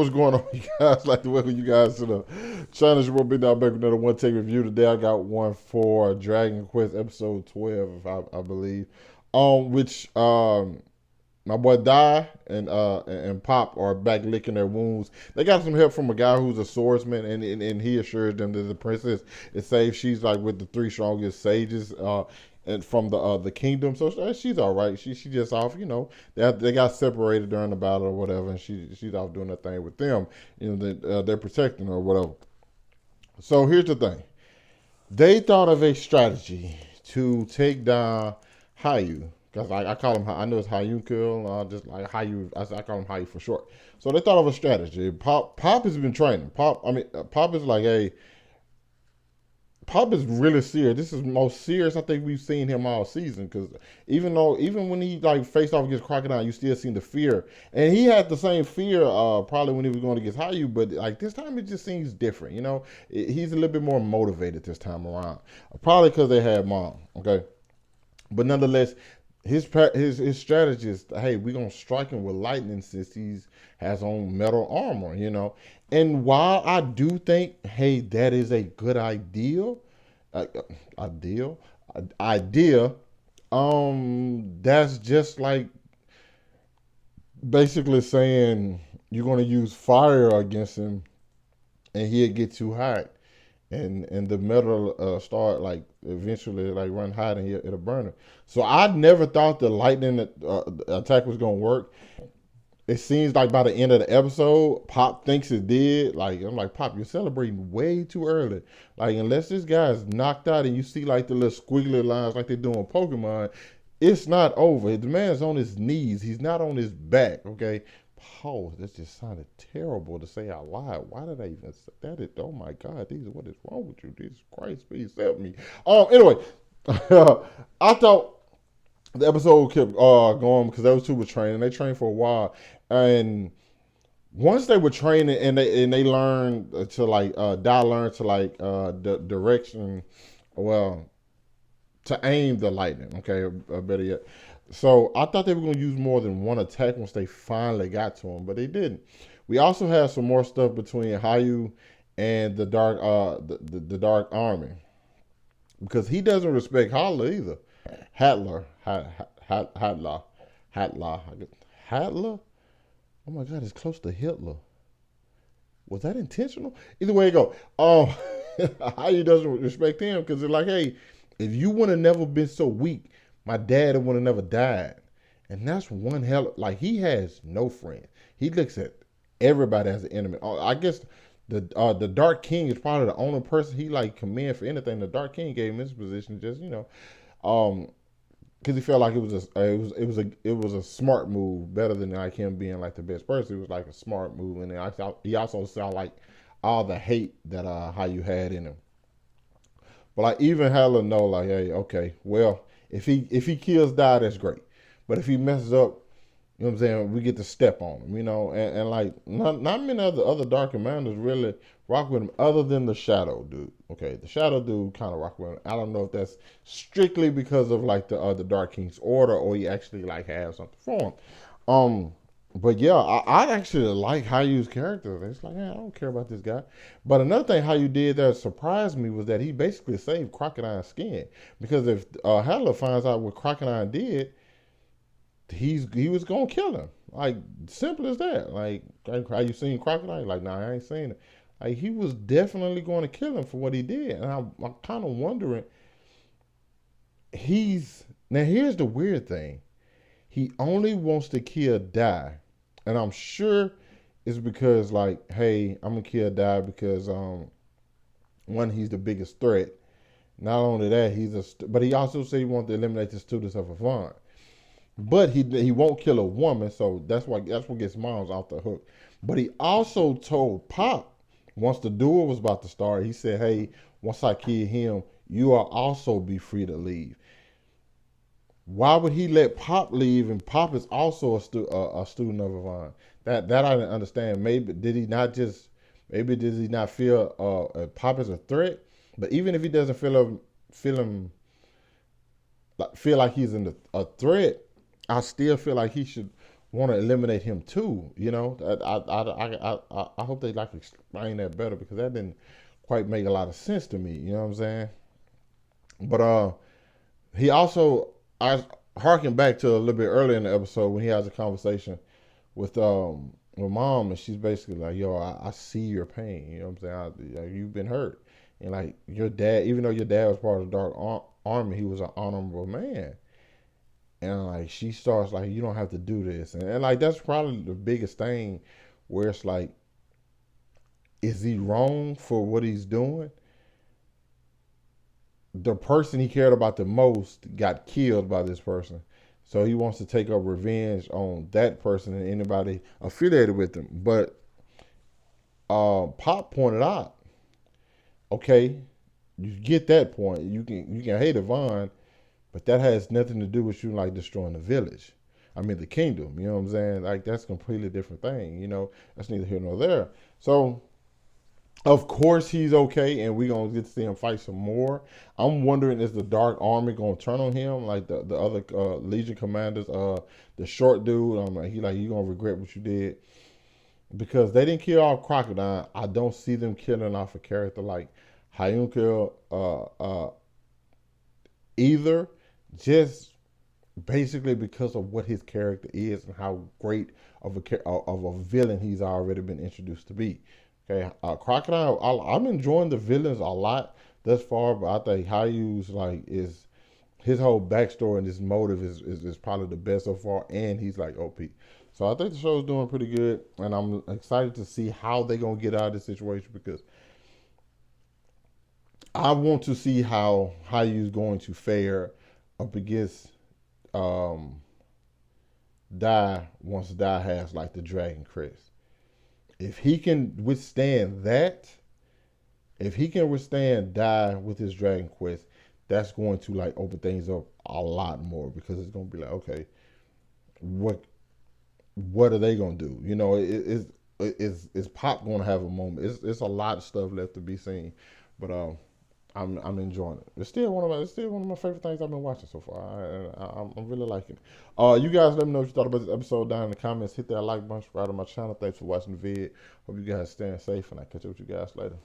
What's going on, you guys? Like to welcome you guys to the channel. It's your boy Big Dog back with another one take review. Today I got one for Dragon Quest episode 12, if I believe. Which my boy Dai and Popp are back licking their wounds. They got some help from a guy who's a swordsman, and he assures them that the princess is safe. She's like with the three strongest sages and from the kingdom, so she's all right. She just off, they got separated during the battle or whatever, and she's off doing her thing with them. They're protecting her or whatever. So here's the thing: they thought of a strategy to take down Hyu. Because I call him, I know it's Hyunckel, just like Hyu, I call him Hyu for short. So they thought of a strategy. Popp has been training. Popp is like, hey, Popp is really serious. This is the most serious I think we've seen him all season. Because even when he like faced off against Crocodine, you still seen the fear, and he had the same fear probably when he was going against Hyu, but like this time it just seems different. He's a little bit more motivated this time around. Probably because they had Maam. Okay, but nonetheless, his strategy is, hey, we're gonna strike him with lightning since he's has on metal armor. And while I do think, hey, that is a good uh, ideal idea, that's just like basically saying you're gonna use fire against him and he'll get too hot and the metal start like eventually like run hot and it'll burn it. So I never thought the lightning attack was gonna work. It seems like by the end of the episode, Popp thinks it did. Like I'm like, Popp, you're celebrating way too early. Like unless this guy's knocked out and you see like the little squiggly lines like they do in Pokemon, it's not over. The man's on his knees. He's not on his back. Okay. Oh, that just sounded terrible to say out loud. Why did I even say that? Oh my God, what is wrong with you? Jesus Christ, please help me. Anyway, I thought the episode kept going because those two were training. They trained for a while, and once they were training and they learned to like Dai learned to like the direction, well, to aim the lightning. Okay, better yet. So I thought they were going to use more than one attack once they finally got to him, but they didn't. We also had some more stuff between Hyu and the the dark army because he doesn't respect Hatler either. Hatler, Hatler. Oh my God, it's close to Hitler. Was that intentional? Either way it go. Hyu doesn't respect him because they're like, hey, if you would have never been so weak, my dad would have never died. And that's one hell. Like he has no friend. He looks at everybody as an enemy. I guess the Dark King is probably the only person he like commend for anything. The Dark King gave him his position, just because he felt like it was a smart move, better than like him being like the best person. It was like a smart move, and then he also saw like all the hate that Hyu had in him. But like even Hella know like, hey, okay, well, if he kills Dai, that's great. But if he messes up, you know what I'm saying, we get to step on him. And like not many other Dark Commanders really rock with him other than the Shadow dude. Okay, the Shadow dude kind of rock with him. I don't know if that's strictly because of like the Dark King's order or he actually like has something for him. Um, but yeah, I actually like Hyu's character. It's like, I don't care about this guy. But another thing Hyu did that surprised me was that he basically saved Crocodine's skin. Because if Hadler finds out what Crocodine did, he was gonna kill him. Like simple as that. Like how you seen Crocodile? Like nah, I ain't seen it. Like he was definitely going to kill him for what he did. And I'm kind of wondering. Now here's the weird thing. He only wants to kill Dai, and I'm sure it's because like, hey, I'm gonna kill Dai because one, he's the biggest threat. Not only that, but he also said he wanted to eliminate the students of Avant. But he won't kill a woman, so that's what gets Moms off the hook. But he also told Popp once the duel was about to start, he said, hey, once I kill him, you will also be free to leave. Why would he let Popp leave? And Popp is also a student of Avant. That I didn't understand. Maybe did he not feel Popp as a threat? But even if he doesn't feel like he's a threat, I still feel like he should want to eliminate him too. You know, I hope they like explain that better because that didn't quite make a lot of sense to me. You know what I'm saying? But he also I harken back to a little bit earlier in the episode when he has a conversation with Mom, and she's basically like, "Yo, I see your pain. You know what I'm saying? You've been hurt, and like your dad, even though your dad was part of the Army, he was an honorable man." And like she starts like, "You don't have to do this," and like that's probably the biggest thing, where it's like, is he wrong for what he's doing? The person he cared about the most got killed by this person. So he wants to take up revenge on that person and anybody affiliated with him. But Pop pointed out, okay, you get that point. You can hate Yvonne, but that has nothing to do with you like destroying the village. I mean the kingdom. You know what I'm saying? Like that's a completely different thing. You know, that's neither here nor there. So of course he's okay, and we're gonna get to see him fight some more. I'm wondering, is the Dark Army gonna turn on him like the other Legion commanders? The short dude, he like, you gonna regret what you did, because they didn't kill off Crocodine. I don't see them killing off a character like Hyunckel either. Just basically because of what his character is and how great of a villain he's already been introduced to be. Okay, Crocodile. I'm enjoying the villains a lot thus far, but I think Hayu's like is his whole backstory and his motive is probably the best so far, and he's like OP. So I think the show's doing pretty good, and I'm excited to see how they're gonna get out of this situation because I want to see how Hayu's going to fare up against um, Dai once Dai has like the Dragon Crest. If he can withstand that, if he can withstand Dai with his Dragon Quest, that's going to like open things up a lot more because it's going to be like, okay, what what are they going to do? You know, is Pop going to have a moment? It's a lot of stuff left to be seen, but I'm enjoying it. It's still one of my favorite things I've been watching so far. I'm really liking it. You guys let me know what you thought about this episode down in the comments. Hit that like button, subscribe to my channel. Thanks for watching the vid. Hope you guys staying safe, and I catch up with you guys later.